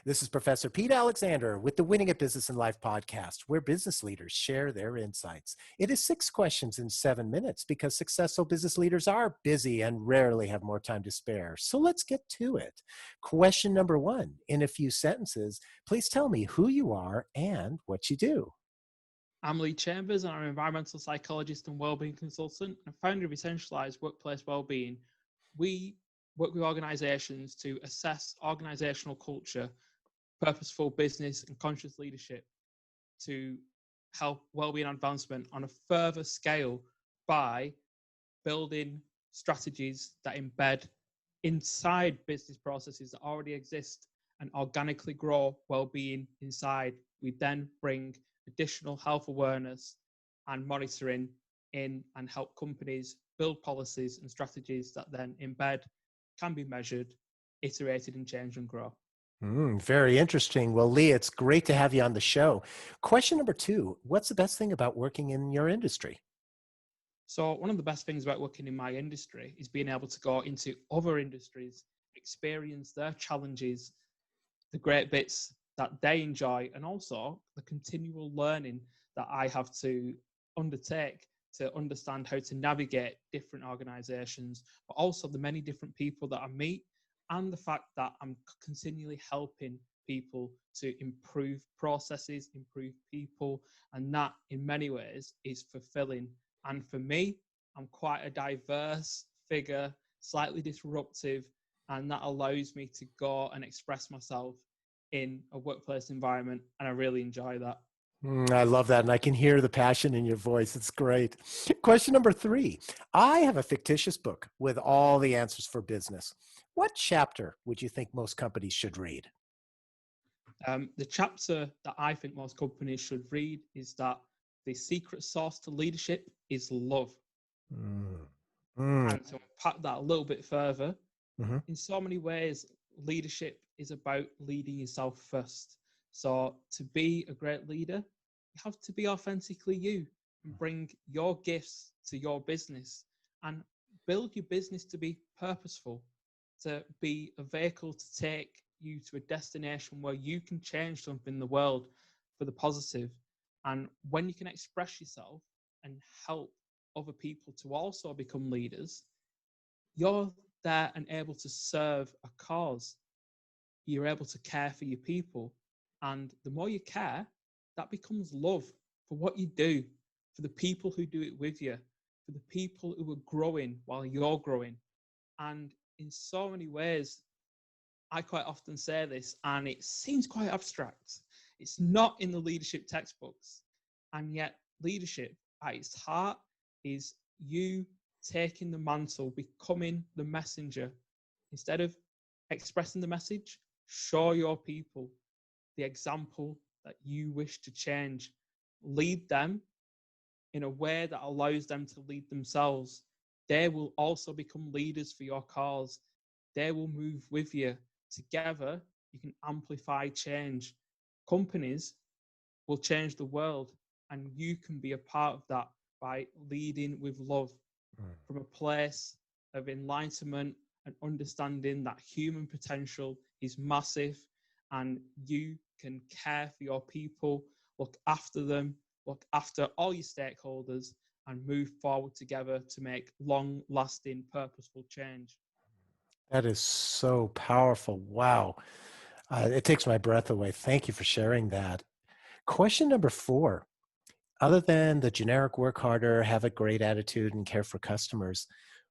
This is Professor Pete Alexander with the Winning at Business and Life podcast, where business leaders share their insights. It is 6 questions in 7 minutes because successful business leaders are busy and rarely have more time to spare. So let's get to it. Question number 1, in a few sentences, please tell me who you are and what you do. I'm Lee Chambers, and I'm an environmental psychologist and wellbeing consultant and founder of Essentialized Workplace Wellbeing. We work with organizations to assess organizational culture, purposeful business, and conscious leadership to help wellbeing advancement on a further scale by building strategies that embed inside business processes that already exist and organically grow well-being inside. We then bring additional health awareness and monitoring in and help companies build policies and strategies that then embed, can be measured, iterated, and change and grow. Very interesting. Well, Lee, it's great to have you on the show. Question number 2, what's the best thing about working in your industry? So one of the best things about working in my industry is being able to go into other industries, experience their challenges, the great bits that they enjoy, and also the continual learning that I have to undertake to understand how to navigate different organizations, but also the many different people that I meet, and the fact that I'm continually helping people to improve processes, improve people, and that in many ways is fulfilling. And for me, I'm quite a diverse figure, slightly disruptive, and that allows me to go and express myself in a workplace environment, and I really enjoy that. I love that, and I can hear the passion in your voice. It's great. Question number 3. I have a fictitious book with all the answers for business. What chapter would you think most companies should read? The chapter that I think most companies should read is that the secret sauce to leadership is love. Mm. Mm. And to unpack that a little bit further, Mhm. in so many ways, leadership is about leading yourself first. So to be a great leader, you have to be authentically you and bring your gifts to your business and build your business to be purposeful, to be a vehicle to take you to a destination where you can change something in the world for the positive. And when you can express yourself and help other people to also become leaders, you're there and able to serve a cause. You're able to care for your people. And the more you care, that becomes love for what you do, for the people who do it with you, for the people who are growing while you're growing. And in so many ways, I quite often say this, and it seems quite abstract. It's not in the leadership textbooks. And yet, leadership at its heart is you taking the mantle, becoming the messenger. Instead of expressing the message, show your people the example that you wish to change. Lead them in a way that allows them to lead themselves. They will also become leaders for your cause. They will move with you. Together, you can amplify change. Companies will change the world, and you can be a part of that by leading with love from a place of enlightenment and understanding that human potential is massive, and you can care for your people, look after them, look after all your stakeholders, and move forward together to make long-lasting, purposeful change. That is so powerful. Wow. It takes my breath away. Thank you for sharing that. Question number 4. Other than the generic work harder, have a great attitude, and care for customers,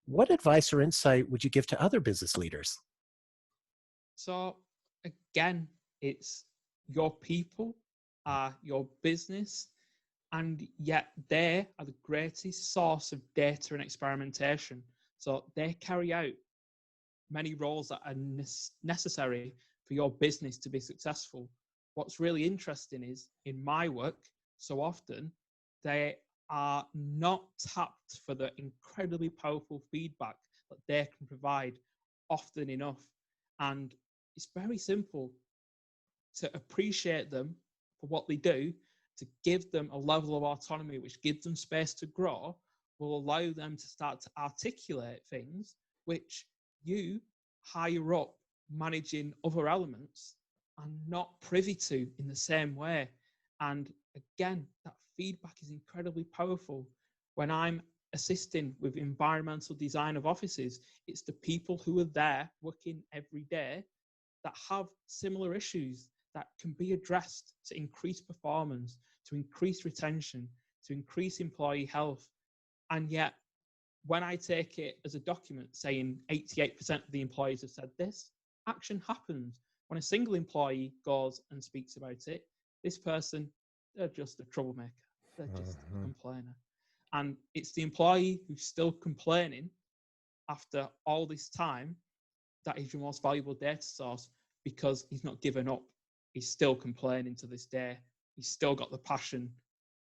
what advice or insight would you give to other business leaders? So again, it's your people are your business, and yet they are the greatest source of data and experimentation. So they carry out many roles that are necessary for your business to be successful. What's really interesting is in my work, so often they are not tapped for the incredibly powerful feedback that they can provide often enough. And it's very simple to appreciate them for what they do, to give them a level of autonomy which gives them space to grow, will allow them to start to articulate things which you, higher up, managing other elements, are not privy to in the same way. And again, that feedback is incredibly powerful. When I'm assisting with environmental design of offices, it's the people who are there working every day that have similar issues that can be addressed to increase performance, to increase retention, to increase employee health. And yet, when I take it as a document saying 88% of the employees have said this, action happens. When a single employee goes and speaks about it, this person, they're just a troublemaker. They're just a complainer. And it's the employee who's still complaining after all this time that is your most valuable data source, because he's not given up. He's still complaining to this day. He's still got the passion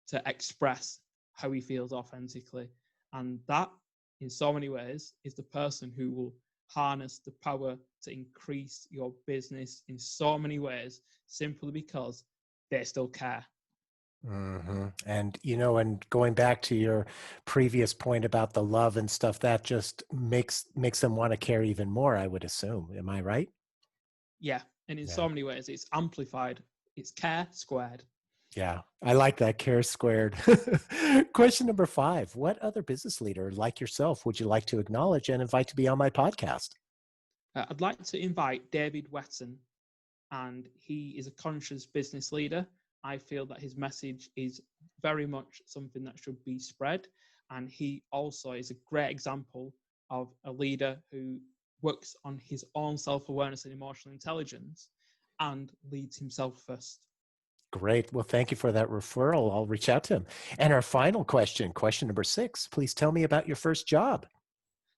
to express how he feels authentically. And that, in so many ways, is the person who will harness the power to increase your business in so many ways, simply because they still care. And, and going back to your previous point about the love and stuff, that just makes them want to care even more, I would assume. Am I right? Yeah. And in so many ways, it's amplified. It's care squared. Yeah, I like that, care squared. Question number 5. What other business leader like yourself would you like to acknowledge and invite to be on my podcast? I'd like to invite David Wetton, and he is a conscious business leader. I feel that his message is very much something that should be spread. And he also is a great example of a leader who works on his own self-awareness and emotional intelligence and leads himself first. Great. Well, thank you for that referral. I'll reach out to him. And our final question number 6, please tell me about your first job.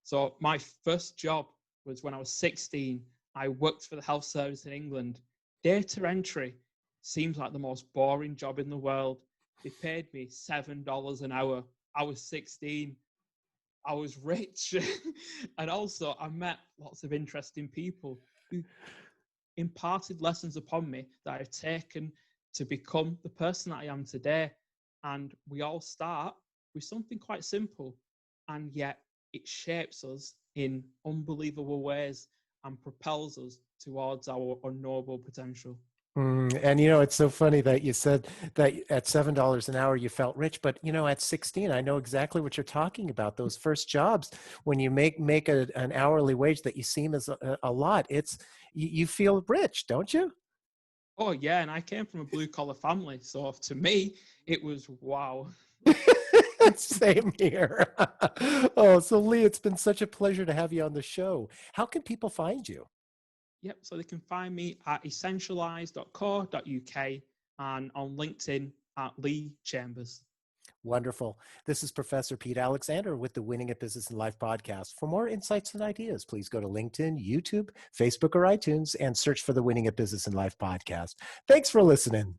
So my first job was when I was 16. I worked for the health service in England. Data entry seems like the most boring job in the world. They paid me $7 an hour. I was 16. I was rich. And also I met lots of interesting people who imparted lessons upon me that I've taken to become the person that I am today. And we all start with something quite simple, and yet it shapes us in unbelievable ways and propels us towards our unknowable potential. And it's so funny that you said that at $7 an hour you felt rich, but at 16, I know exactly what you're talking about. Those first jobs, when you make an hourly wage that you seem as a lot, it's you feel rich, don't you? Oh yeah, and I came from a blue collar family, so to me it was wow. Same here. Oh, so Lee, it's been such a pleasure to have you on the show. How can people find you? Yep, so they can find me at essentialize.co.uk and on LinkedIn at Lee Chambers. Wonderful. This is Professor Pete Alexander with the Winning at Business and Life podcast. For more insights and ideas, please go to LinkedIn, YouTube, Facebook, or iTunes and search for the Winning at Business and Life podcast. Thanks for listening.